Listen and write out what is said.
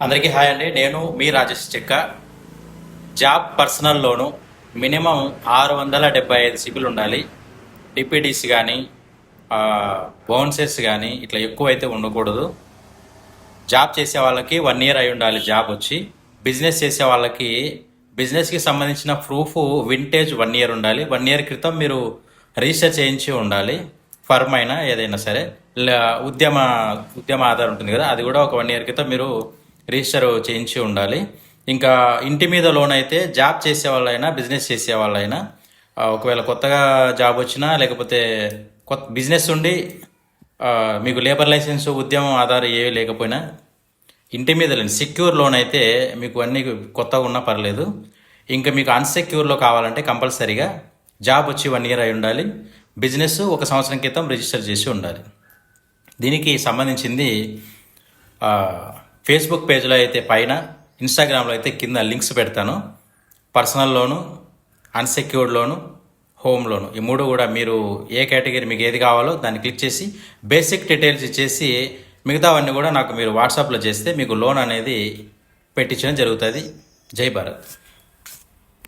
అందరికీ హాయ్ అండి. నేను మీ రాజేష్ చెక్క. Job personal loan minimum 675 CIBIL ఉండాలి. డిపిడిసి కానీ బౌన్సెస్ కానీ ఇట్లా ఎక్కువ అయితే ఉండకూడదు. జాబ్ చేసే వాళ్ళకి 1 ఇయర్ అయి ఉండాలి. జాబ్ వచ్చి బిజినెస్ చేసే వాళ్ళకి బిజినెస్కి సంబంధించిన ప్రూఫ్ వింటేజ్ 1 ఇయర్ ఉండాలి. 1 ఇయర్ క్రితం మీరు రిజిస్టర్ చేయించి ఉండాలి. ఫర్మ్ అయినా ఏదైనా సరే, ఉద్యమ ఆధార్ ఉంటుంది కదా, అది కూడా ఒక 1 ఇయర్ క్రితం మీరు రిజిస్టర్ చేయించి ఉండాలి. ఇంకా ఇంటి మీద లోన్ అయితే జాబ్ చేసే వాళ్ళైనా బిజినెస్ చేసే వాళ్ళైనా ఒకవేళ కొత్తగా జాబ్ వచ్చినా లేకపోతే కొత్త బిజినెస్ ఉండి మీకు లేబర్ లైసెన్స్ ఉద్యమం ఆధార్ ఏవి లేకపోయినా ఇంటి మీద లేని సెక్యూర్ లోన్ అయితే మీకు అన్నీ కొత్తగా ఉన్నా పర్లేదు. ఇంకా మీకు అన్సెక్యూర్లో కావాలంటే కంపల్సరీగా జాబ్ వచ్చి 1 ఇయర్ అయి ఉండాలి. బిజినెస్ 1 సంవత్సరం క్రితం రిజిస్టర్ చేసి ఉండాలి. దీనికి సంబంధించింది ఫేస్బుక్ పేజ్లో అయితే పైన, ఇన్స్టాగ్రామ్లో అయితే కింద లింక్స్ పెడతాను. పర్సనల్ లోను, అన్సెక్యూర్డ్ లోను, హోమ్ లోను, ఈ 3 కూడా మీరు ఏ కేటగిరీ మీకు ఏది కావాలో దాన్ని క్లిక్ చేసి బేసిక్ డీటెయిల్స్ ఇచ్చేసి మిగతావన్నీ కూడా నాకు మీరు వాట్సాప్లో చేస్తే మీకు లోన్ అనేది పెట్టించడం జరుగుతుంది. జై భారత్.